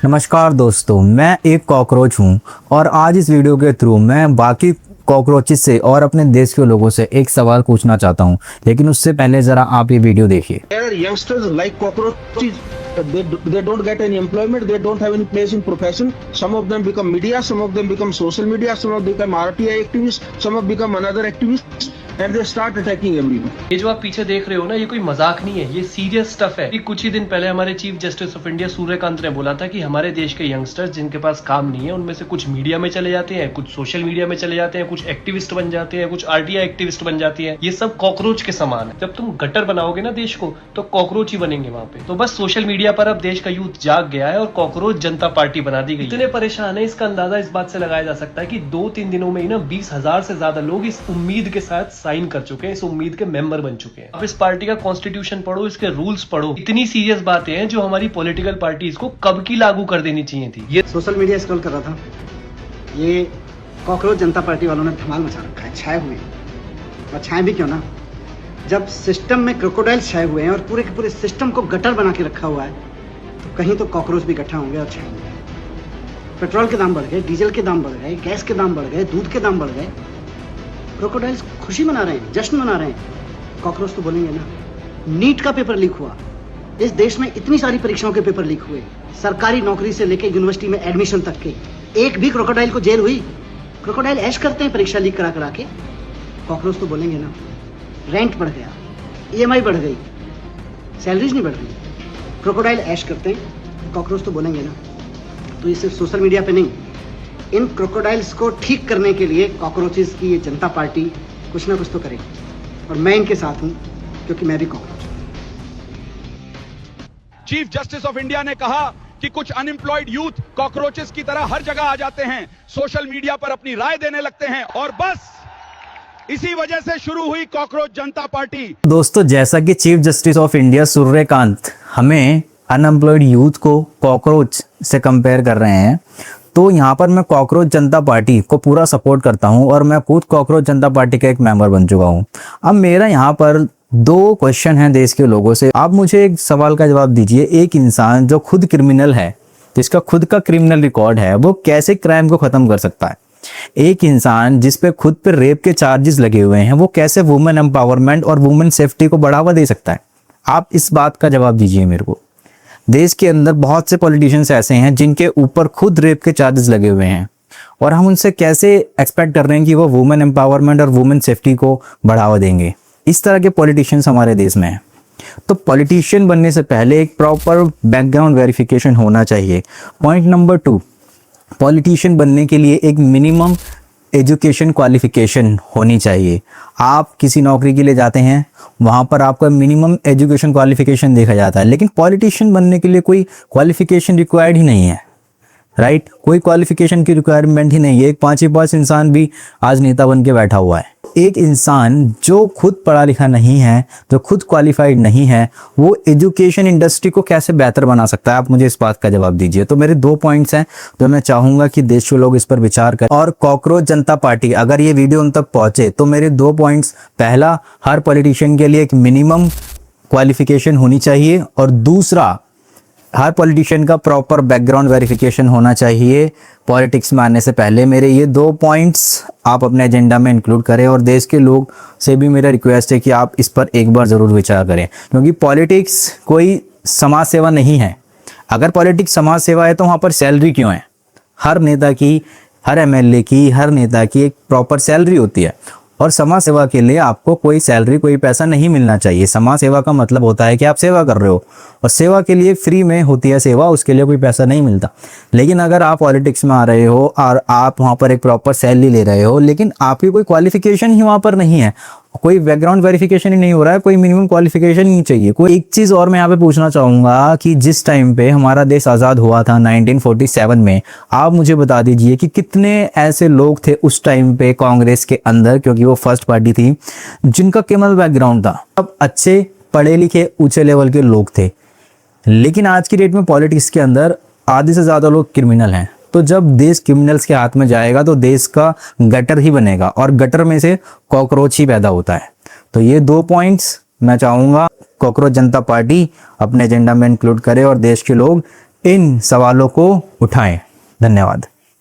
नमस्कार दोस्तों, मैं एक कॉकरोच हूं और आज इस वीडियो के थ्रू मैं बाकी कॉकरोचेस से और अपने देश के लोगों से एक सवाल पूछना चाहता हूं, लेकिन उससे पहले ज़रा आप ये वीडियो देखिए। There are youngsters like cockroaches. They don't get any employment. They don't have any place in profession. Some of them become media. Some of them become social media. Some of them become RTI activists. Some have become another activists. And they start attacking everyone. ये जो आप पीछे देख रहे हो ना, ये कोई मजाक नहीं है, ये सीरियस स्टफ है। कुछ ही दिन पहले हमारे chief justice of India Suryakant ने बोला था कि हमारे देश के यंगस्टर्स जिनके पास काम नहीं है उनमें से कुछ मीडिया में चले जाते हैं, कुछ सोशल मीडिया में चले जाते हैं, कुछ एक्टिविस्ट बन जाते हैं, कुछ आरटीआई एक्टिविस्ट बन जाती है। ये सब कॉकरोच के समान है। जब तुम गटर बनाओगे ना देश को, तो कॉकरोच ही बनेंगे वहां पे। तो बस सोशल मीडिया पर अब देश का यूथ जाग गया है और कॉकरोच जनता पार्टी बना दी गई। इतने परेशान है, इसका अंदाजा इस बात से लगाया जा सकता है कि 2-3 दिनों में ही ना 20,000 से ज्यादा लोग इस उम्मीद के साथ साइन कर चुके हैं, उम्मीद के मेंबर बन चुके हैं। अब इस पार्टी का कॉन्स्टिट्यूशन पढ़ो, इसके रूल्स पढ़ो। इतनी सीरियस बातें हैं जो हमारी पॉलिटिकल पार्टीज को कब की लागू कर देनी चाहिए थी। ये सोशल मीडिया स्क्रॉल कर रहा था, ये कॉकरोच जनता पार्टी वालों ने धमाल मचा रखा है, छाए हुए हैं। और छाए भी क्यों ना, जब सिस्टम में क्रोकोडाइल छाए हुए हैं और पूरे के पूरे सिस्टम को गटर बना के रखा हुआ है, तो कहीं तो कॉकरोच भी इकट्ठा होंगे और छाएंगे। पेट्रोल के दाम बढ़ गए, डीजल के दाम बढ़ गए, गैस के दाम बढ़ गए, दूध के दाम बढ़ गए। क्रोकोडाइल्स खुशी मना रहे हैं, जश्न मना रहे हैं। कॉकरोच तो बोलेंगे ना। नीट का पेपर लीक हुआ, इस देश में इतनी सारी परीक्षाओं के पेपर लीक हुए, सरकारी नौकरी से लेकर यूनिवर्सिटी में एडमिशन तक के, एक भी क्रोकोडाइल को जेल हुई? क्रोकोडाइल ऐश करते हैं परीक्षा लीक करा करा के। कॉकरोच तो बोलेंगे ना। रेंट बढ़ गया, ईएमआई बढ़ गई, सैलरीज नहीं बढ़ रही, क्रोकोडाइल ऐश करते हैं, कॉकरोच तो बोलेंगे ना। तो ये सिर्फ सोशल मीडिया पे नहीं, इन क्रोकोडाइल्स को ठीक करने के लिए कॉकरोचेस की ये जनता पार्टी कुछ ना कुछ तो करेगी, और मैं इनके साथ हूं क्योंकि मैं भी कॉकरोच हूं। चीफ जस्टिस ऑफ इंडिया ने कहा कि कुछ अनएम्प्लॉयड यूथ कॉकरोचेस की तरह हर जगह आ जाते हैं, सोशल मीडिया पर अपनी राय देने लगते हैं, और बस इसी वजह से शुरू हुई कॉकरोच जनता पार्टी। दोस्तों, जैसा कि chief justice of India Suryakant हमें अनएम्प्लॉयड यूथ को कॉकरोच से कंपेयर कर रहे हैं, तो यहाँ पर मैं कॉकरोच जनता पार्टी को पूरा सपोर्ट करता हूँ और मैं खुद कॉकरोच जनता पार्टी का एक मेंबर बन चुका हूँ। अब मेरा यहाँ पर 2 क्वेश्चन हैं देश के लोगों से। आप मुझे एक सवाल का जवाब दीजिए। एक इंसान जो खुद क्रिमिनल है, जिसका खुद का क्रिमिनल रिकॉर्ड है, वो कैसे क्राइम को खत्म कर सकता है? एक इंसान जिस पे खुद पे रेप के चार्जेस लगे हुए हैं, वो कैसे वुमेन एम्पावरमेंट और वुमेन सेफ्टी को बढ़ावा दे सकता है? आप इस बात का जवाब दीजिए मेरे को। देश के अंदर बहुत से पॉलिटिशियंस ऐसे हैं जिनके ऊपर खुद रेप के चार्जेस लगे हुए हैं, और हम उनसे कैसे एक्सपेक्ट कर रहे हैं कि वो वुमेन एम्पावरमेंट और वुमेन सेफ्टी को बढ़ावा देंगे? इस तरह के पॉलिटिशियंस हमारे देश में हैं। तो पॉलिटिशियन बनने से पहले एक प्रॉपर बैकग्राउंड वेरिफिकेशन होना चाहिए। पॉइंट नंबर 2, पॉलिटिशियन बनने के लिए एक मिनिमम एजुकेशन क्वालिफिकेशन होनी चाहिए। आप किसी नौकरी के लिए जाते हैं, वहाँ पर आपका मिनिमम एजुकेशन क्वालिफिकेशन देखा जाता है, लेकिन पॉलिटिशियन बनने के लिए कोई क्वालिफिकेशन रिक्वायर्ड ही नहीं है, राइट? कोई क्वालिफिकेशन की रिक्वायरमेंट ही नहीं है। एक 5 पास इंसान भी आज नेता बन के बैठा हुआ है। एक इंसान जो खुद पढ़ा लिखा नहीं है, जो खुद क्वालिफाइड नहीं है, वो एजुकेशन इंडस्ट्री को कैसे बेहतर बना सकता है? आप मुझे इस बात का जवाब दीजिए। तो मेरे 2 पॉइंट्स हैं, तो मैं चाहूंगा कि देश के लोग इस पर विचार करें। और कॉकरोच जनता पार्टी, अगर ये वीडियो उन तक पहुंचे तो मेरे 2 पॉइंट्स, पहला, हर पॉलिटिशियन के लिए एक मिनिमम क्वालिफिकेशन होनी चाहिए, और दूसरा, हर पॉलिटिशियन का प्रॉपर बैकग्राउंड वेरिफिकेशन होना चाहिए पॉलिटिक्स में आने से पहले। मेरे ये 2 पॉइंट्स आप अपने एजेंडा में इंक्लूड करें, और देश के लोग से भी मेरा रिक्वेस्ट है कि आप इस पर एक बार ज़रूर विचार करें, क्योंकि पॉलिटिक्स कोई समाज सेवा नहीं है। अगर पॉलिटिक्स समाज सेवा है तो वहाँ पर सैलरी क्यों है? हर नेता की, हर एमएलए की, हर नेता की एक प्रॉपर सैलरी होती है, और समाज सेवा के लिए आपको कोई सैलरी, कोई पैसा नहीं मिलना चाहिए। समाज सेवा का मतलब होता है कि आप सेवा कर रहे हो, और सेवा के लिए फ्री में होती है सेवा, उसके लिए कोई पैसा नहीं मिलता। लेकिन अगर आप पॉलिटिक्स में आ रहे हो और आप वहाँ पर एक प्रॉपर सैलरी ले रहे हो, लेकिन आपकी कोई क्वालिफिकेशन ही वहाँ पर नहीं है, कोई बैकग्राउंड वेरिफिकेशन ही नहीं हो रहा है, कोई मिनिमम क्वालिफिकेशन नहीं चाहिए। कोई एक चीज़ और मैं यहाँ पे पूछना चाहूँगा कि जिस टाइम पे हमारा देश आज़ाद हुआ था 1947 में, आप मुझे बता दीजिए कि कितने ऐसे लोग थे उस टाइम पे कांग्रेस के अंदर, क्योंकि वो फर्स्ट पार्टी थी, जिनका क्रिमिनल बैकग्राउंड था। अब अच्छे पढ़े लिखे ऊंचे लेवल के लोग थे, लेकिन आज की डेट में पॉलिटिक्स के अंदर आधे से ज़्यादा लोग क्रिमिनल हैं। तो जब देश क्रिमिनल्स के हाथ में जाएगा तो देश का गटर ही बनेगा, और गटर में से कॉकरोच ही पैदा होता है। तो ये 2 पॉइंट्स मैं चाहूँगा कॉकरोच जनता पार्टी अपने एजेंडा में इंक्लूड करे और देश के लोग इन सवालों को उठाएं। धन्यवाद।